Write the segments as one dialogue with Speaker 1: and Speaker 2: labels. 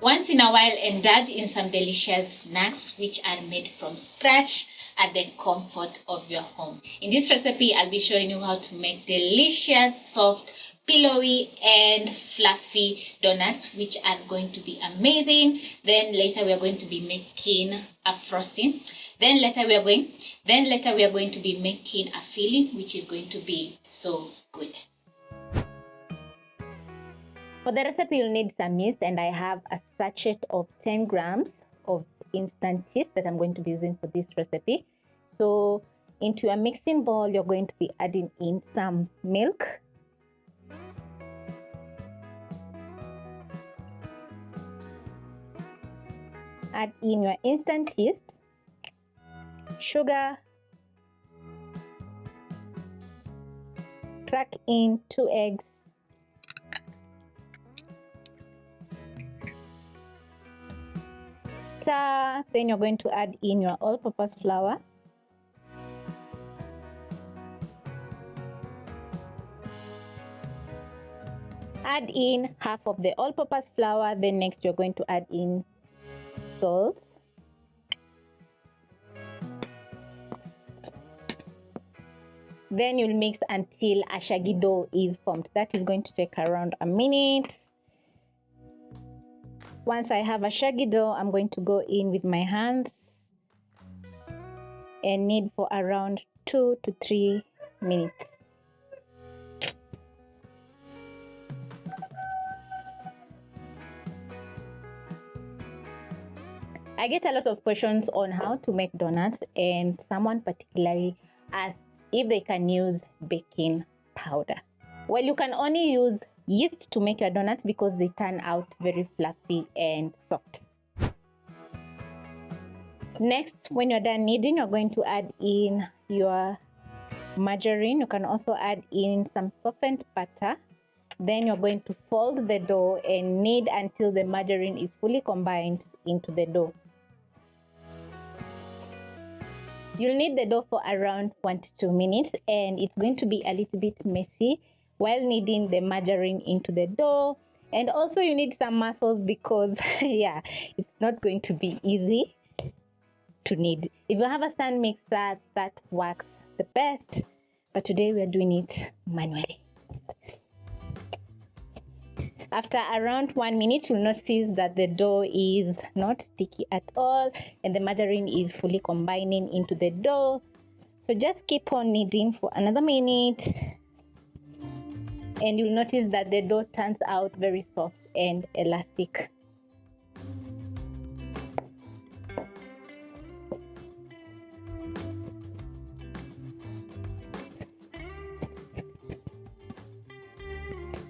Speaker 1: Once in a while, indulge in some delicious snacks which are made from scratch at the comfort of your home. In this recipe, I'll be showing you how to make delicious, soft, pillowy and fluffy donuts, which are going to be amazing. Then later we are going to be making a frosting. Then later we are going to be making a filling, which is going to be so good. For the recipe, you'll need some yeast, and I have a sachet of 10 grams of instant yeast that I'm going to be using for this recipe. So into a mixing bowl, you're going to be adding in some milk, add in your instant yeast, sugar, crack in 2 eggs, stir. Then you're going to add in your all-purpose flour, add in half of the all-purpose flour. Then next you're going to add in salt, then you'll mix until a shaggy dough is formed. That is going to take around a minute. Once I have a shaggy dough, I'm going to go in with my hands and knead for around 2 to 3 minutes. I get a lot of questions on how to make donuts, and someone particularly asked if they can use baking powder. Well, you can only use yeast to make your donuts because they turn out very fluffy and soft. Next, when you're done kneading, you're going to add in your margarine. You can also add in some softened butter. Then you're going to fold the dough and knead until the margarine is fully combined into the dough. You'll knead the dough for around 1 to 2 minutes, and it's going to be a little bit messy while kneading the margarine into the dough. And also you need some muscles because yeah, it's not going to be easy to knead. If you have a stand mixer, that works the best, but today we are doing it manually. After around 1 minute, you'll notice that the dough is not sticky at all and the margarine is fully combining into the dough. So just keep on kneading for another minute and you'll notice that the dough turns out very soft and elastic.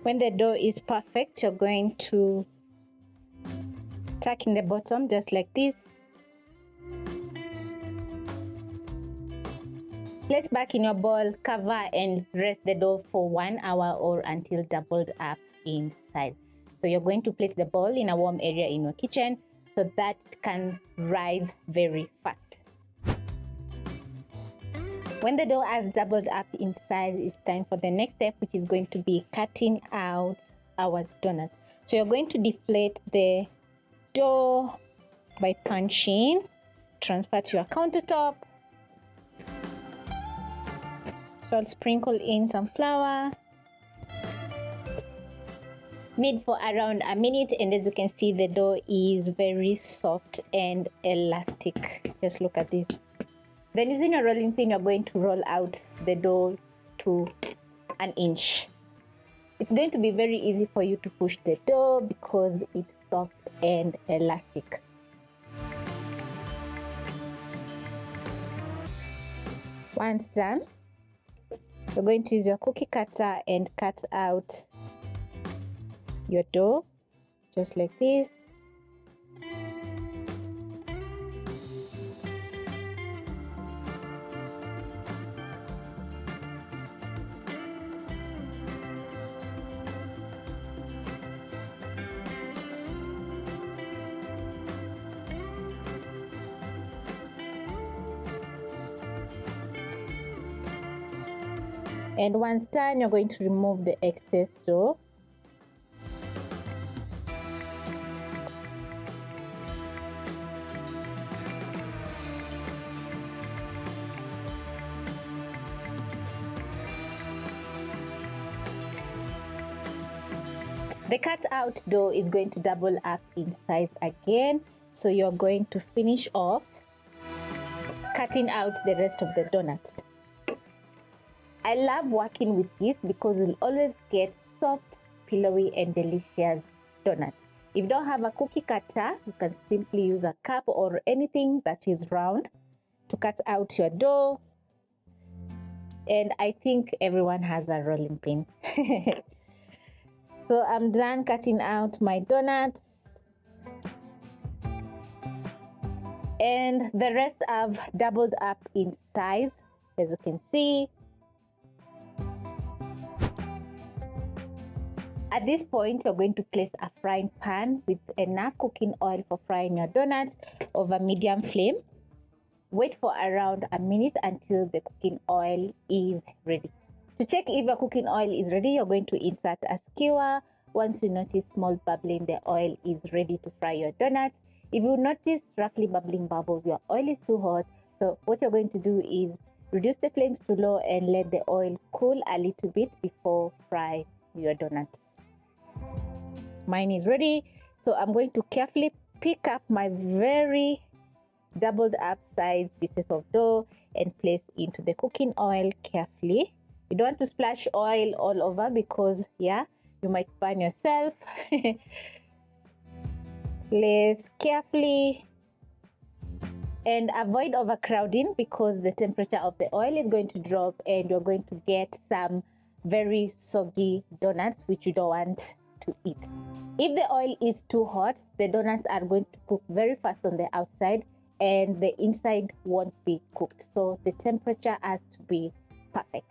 Speaker 1: When the dough is perfect, you're going to tuck in the bottom just like this. Place back in your bowl, cover and rest the dough for 1 hour or until doubled up in size. So you're going to place the bowl in a warm area in your kitchen so that it can rise very fast. When the dough has doubled up in size, it's time for the next step, which is going to be cutting out our donuts. So you're going to deflate the dough by punching, transfer to your countertop. So I'll sprinkle in some flour. Knead for around a minute, and as you can see, the dough is very soft and elastic. Just look at this. Then using your rolling pin, you're going to roll out the dough to 1 inch. It's going to be very easy for you to push the dough because it's soft and elastic. Once done, you're going to use your cookie cutter and cut out your dough just like this. And once done, you're going to remove the excess dough. The cut out dough is going to double up in size again, so you're going to finish off cutting out the rest of the donuts. I love working with this because you'll always get soft, pillowy and delicious donuts. If you don't have a cookie cutter, you can simply use a cup or anything that is round to cut out your dough. And I think everyone has a rolling pin. So I'm done cutting out my donuts. And the rest have doubled up in size, as you can see. At this point, you're going to place a frying pan with enough cooking oil for frying your donuts over medium flame. Wait for around a minute until the cooking oil is ready. To check if your cooking oil is ready, you're going to insert a skewer. Once you notice small bubbling, the oil is ready to fry your donuts. If you notice rapidly bubbling bubbles, your oil is too hot. So what you're going to do is reduce the flames to low and let the oil cool a little bit before fry your donuts. Mine is ready, so I'm going to carefully pick up my very doubled up size pieces of dough and place into the cooking oil carefully. You don't want to splash oil all over because you might burn yourself. Place carefully and avoid overcrowding because the temperature of the oil is going to drop and you're going to get some very soggy donuts which you don't want to eat. If the oil is too hot, the donuts are going to cook very fast on the outside and the inside won't be cooked. So the temperature has to be perfect.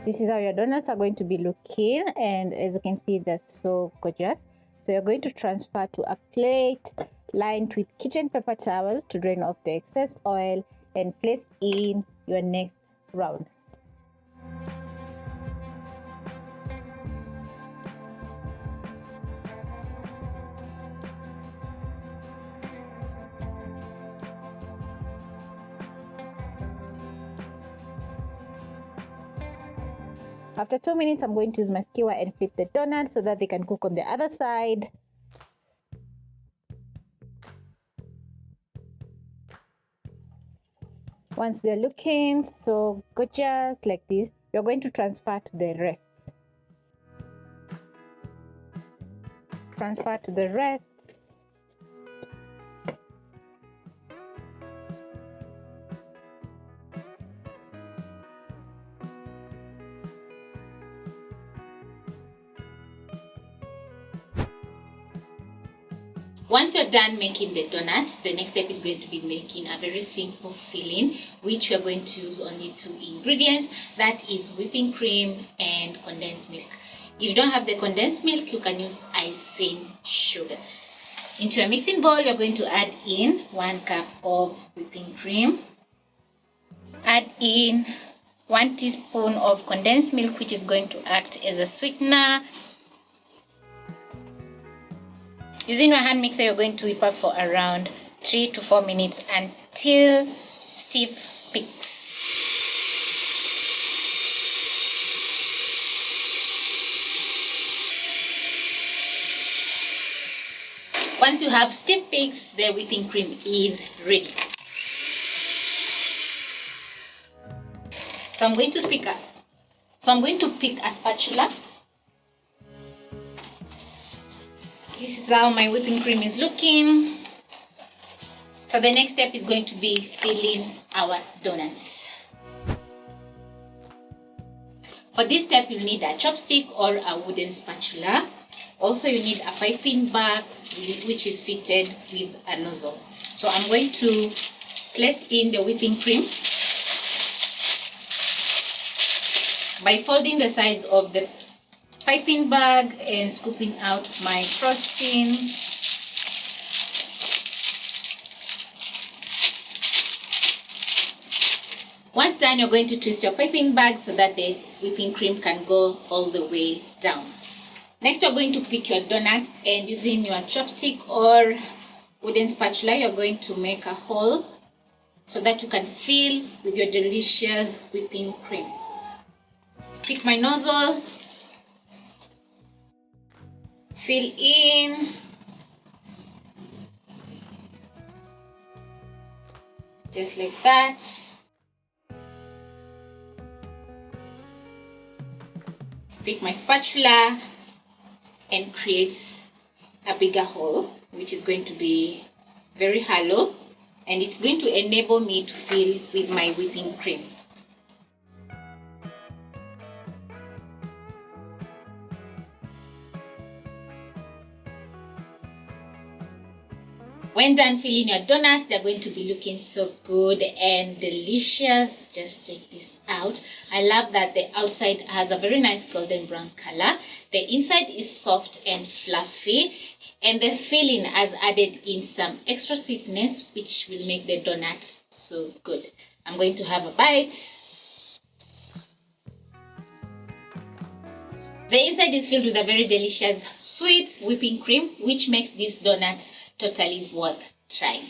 Speaker 1: This is how your donuts are going to be looking, and as you can see, they're so gorgeous. So you're going to transfer to a plate lined with kitchen paper towel to drain off the excess oil and place in your next round. After 2 minutes, I'm going to use my skewer and flip the donuts so that they can cook on the other side. Once they're looking so gorgeous like this, you're going to transfer to the rest. Transfer to the rest.
Speaker 2: Once you're done making the donuts, the next step is going to be making a very simple filling, which we're going to use only 2 ingredients. That is whipping cream and condensed milk. If you don't have the condensed milk, you can use icing sugar. Into a mixing bowl, you're going to add in 1 cup of whipping cream. Add in 1 teaspoon of condensed milk, which is going to act as a sweetener. Using your hand mixer, you're going to whip up for around 3 to 4 minutes until stiff peaks. Once you have stiff peaks, the whipping cream is ready. So I'm going to pick a spatula. This is how my whipping cream is looking. So the next step is going to be filling our donuts. For this step, you'll need a chopstick or a wooden spatula. Also, you need a piping bag which is fitted with a nozzle. So I'm going to place in the whipping cream by folding the sides of the piping bag and scooping out my frosting. Once done, you're going to twist your piping bag so that the whipping cream can go all the way down. Next, you're going to pick your donuts and using your chopstick or wooden spatula, you're going to make a hole so that you can fill with your delicious whipping cream. Pick my nozzle, fill in, just like that. Pick my spatula and create a bigger hole, which is going to be very hollow, and it's going to enable me to fill with my whipping cream. When done filling your donuts, they're going to be looking so good and delicious. Just check this out. I love that the outside has a very nice golden brown color. The inside is soft and fluffy, and the filling has added in some extra sweetness, which will make the donuts so good. I'm going to have a bite. The inside is filled with a very delicious sweet whipping cream, which makes these donuts totally worth trying.